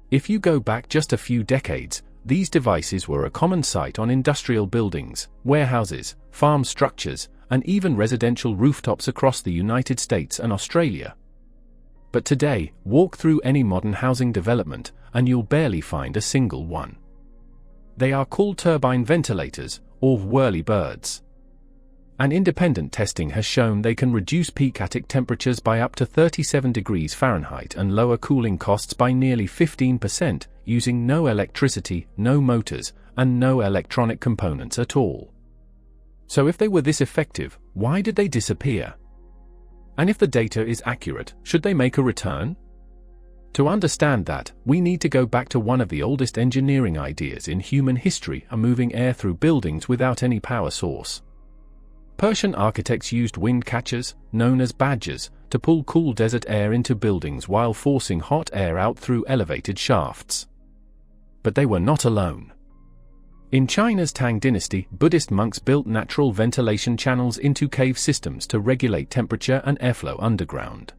If you go back just a few decades, these devices were a common sight on industrial buildings, warehouses, farm structures, and even residential rooftops across the United States and Australia. But today, walk through any modern housing development, and you'll barely find a single one. They are called turbine ventilators, or whirly birds. And independent testing has shown they can reduce peak attic temperatures by up to 37 degrees Fahrenheit and lower cooling costs by nearly 15% using no electricity, no motors, and no electronic components at all. So if they were this effective, why did they disappear? And if the data is accurate, should they make a return? To understand that, we need to go back to one of the oldest engineering ideas in human history, moving air through buildings without any power source. Persian architects used wind catchers, known as badgers, to pull cool desert air into buildings while forcing hot air out through elevated shafts. But they were not alone. In China's Tang dynasty, Buddhist monks built natural ventilation channels into cave systems to regulate temperature and airflow underground.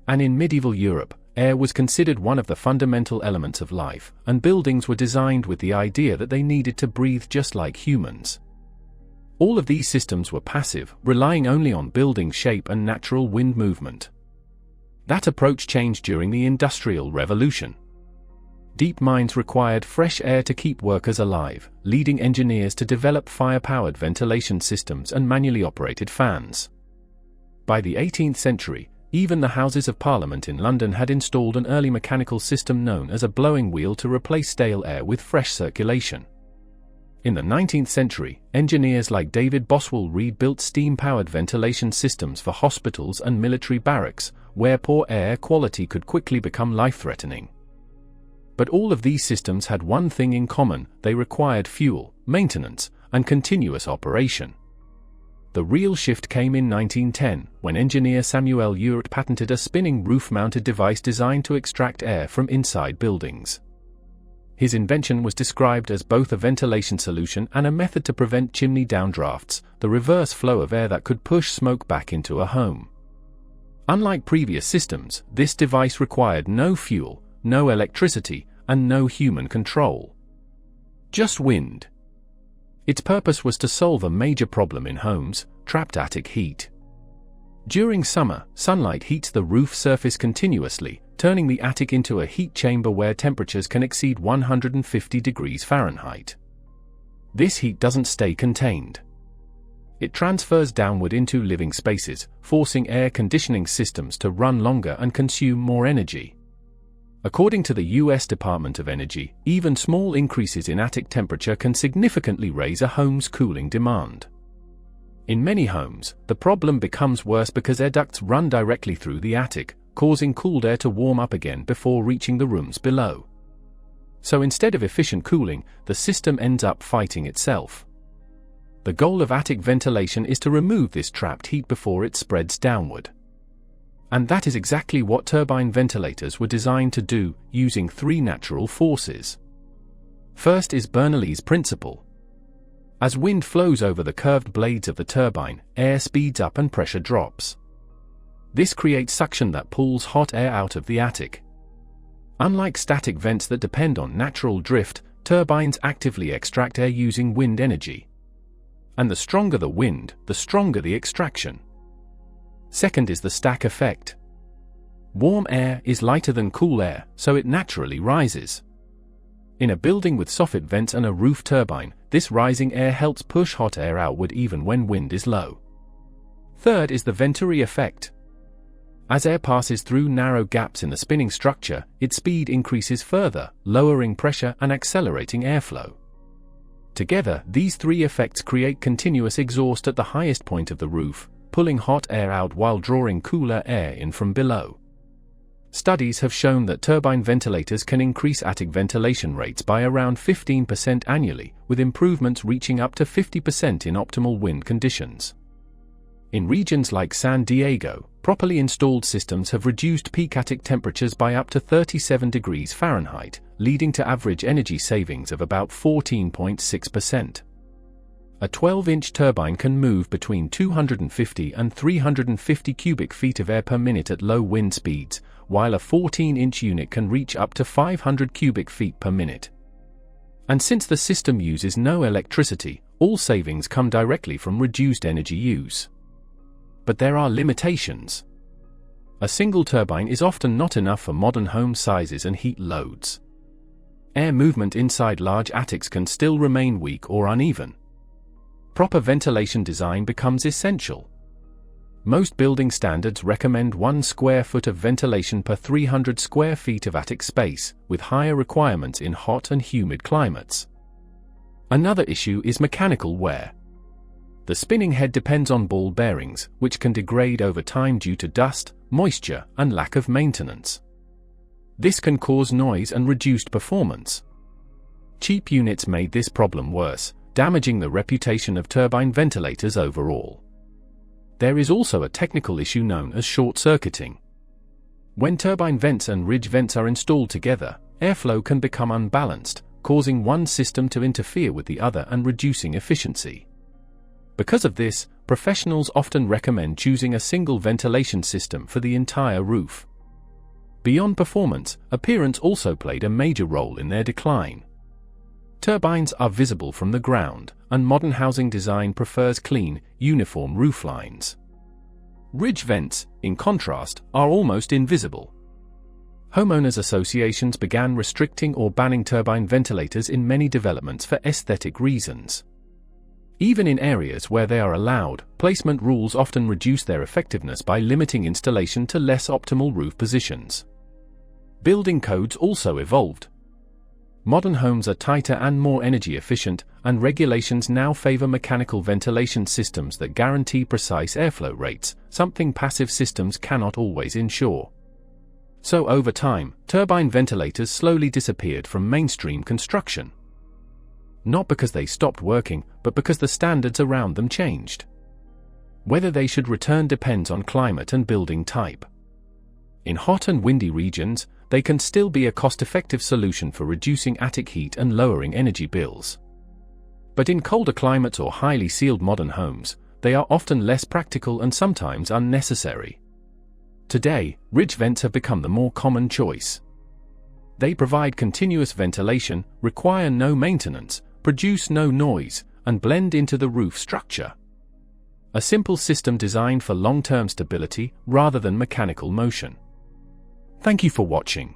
And in medieval Europe, air was considered one of the fundamental elements of life, and buildings were designed with the idea that they needed to breathe just like humans. All of these systems were passive, relying only on building shape and natural wind movement. That approach changed during the Industrial Revolution. Deep mines required fresh air to keep workers alive, leading engineers to develop fire-powered ventilation systems and manually operated fans. By the 18th century, even the Houses of Parliament in London had installed an early mechanical system known as a blowing wheel to replace stale air with fresh circulation. In the 19th century, engineers like David Boswell Reid built steam-powered ventilation systems for hospitals and military barracks, where poor air quality could quickly become life-threatening. But all of these systems had one thing in common: they required fuel, maintenance, and continuous operation. The real shift came in 1910, when engineer Samuel Uriot patented a spinning roof-mounted device designed to extract air from inside buildings. His invention was described as both a ventilation solution and a method to prevent chimney downdrafts, the reverse flow of air that could push smoke back into a home. Unlike previous systems, this device required no fuel, no electricity, and no human control. Just wind. Its purpose was to solve a major problem in homes: trapped attic heat. During summer, sunlight heats the roof surface continuously, turning the attic into a heat chamber where temperatures can exceed 150 degrees Fahrenheit. This heat doesn't stay contained. It transfers downward into living spaces, forcing air conditioning systems to run longer and consume more energy. According to the U.S. Department of Energy, even small increases in attic temperature can significantly raise a home's cooling demand. In many homes, the problem becomes worse because air ducts run directly through the attic, causing cooled air to warm up again before reaching the rooms below. So instead of efficient cooling, the system ends up fighting itself. The goal of attic ventilation is to remove this trapped heat before it spreads downward. And that is exactly what turbine ventilators were designed to do, using three natural forces. First is Bernoulli's principle. As wind flows over the curved blades of the turbine, air speeds up and pressure drops. This creates suction that pulls hot air out of the attic. Unlike static vents that depend on natural drift, turbines actively extract air using wind energy. And the stronger the wind, the stronger the extraction. Second is the stack effect. Warm air is lighter than cool air, so it naturally rises. In a building with soffit vents and a roof turbine, this rising air helps push hot air outward even when wind is low. Third is the Venturi effect. As air passes through narrow gaps in the spinning structure, its speed increases further, lowering pressure and accelerating airflow. Together, these three effects create continuous exhaust at the highest point of the roof, pulling hot air out while drawing cooler air in from below. Studies have shown that turbine ventilators can increase attic ventilation rates by around 15% annually, with improvements reaching up to 50% in optimal wind conditions. In regions like San Diego, properly installed systems have reduced peak attic temperatures by up to 37 degrees Fahrenheit, leading to average energy savings of about 14.6%. A 12-inch turbine can move between 250 and 350 cubic feet of air per minute at low wind speeds, while a 14-inch unit can reach up to 500 cubic feet per minute. And since the system uses no electricity, all savings come directly from reduced energy use. But there are limitations. A single turbine is often not enough for modern home sizes and heat loads. Air movement inside large attics can still remain weak or uneven. Proper ventilation design becomes essential. Most building standards recommend 1 square foot of ventilation per 300 square feet of attic space, with higher requirements in hot and humid climates. Another issue is mechanical wear. The spinning head depends on ball bearings, which can degrade over time due to dust, moisture, and lack of maintenance. This can cause noise and reduced performance. Cheap units made this problem worse, damaging the reputation of turbine ventilators overall. There is also a technical issue known as short-circuiting. When turbine vents and ridge vents are installed together, airflow can become unbalanced, causing one system to interfere with the other and reducing efficiency. Because of this, professionals often recommend choosing a single ventilation system for the entire roof. Beyond performance, appearance also played a major role in their decline. Turbines are visible from the ground, and modern housing design prefers clean, uniform rooflines. Ridge vents, in contrast, are almost invisible. Homeowners associations began restricting or banning turbine ventilators in many developments for aesthetic reasons. Even in areas where they are allowed, placement rules often reduce their effectiveness by limiting installation to less optimal roof positions. Building codes also evolved. Modern homes are tighter and more energy efficient, and regulations now favor mechanical ventilation systems that guarantee precise airflow rates, something passive systems cannot always ensure. So over time, turbine ventilators slowly disappeared from mainstream construction. Not because they stopped working, but because the standards around them changed. Whether they should return depends on climate and building type. In hot and windy regions, they can still be a cost-effective solution for reducing attic heat and lowering energy bills. But in colder climates or highly sealed modern homes, they are often less practical and sometimes unnecessary. Today, ridge vents have become the more common choice. They provide continuous ventilation, require no maintenance, produce no noise, and blend into the roof structure. A simple system designed for long-term stability rather than mechanical motion. Thank you for watching.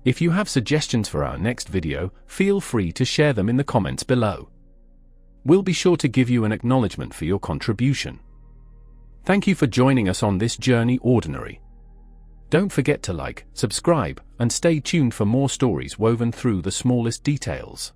If you have suggestions for our next video, feel free to share them in the comments below. We'll be sure to give you an acknowledgement for your contribution. Thank you for joining us on this journey ordinary. Don't forget to like, subscribe, and stay tuned for more stories woven through the smallest details.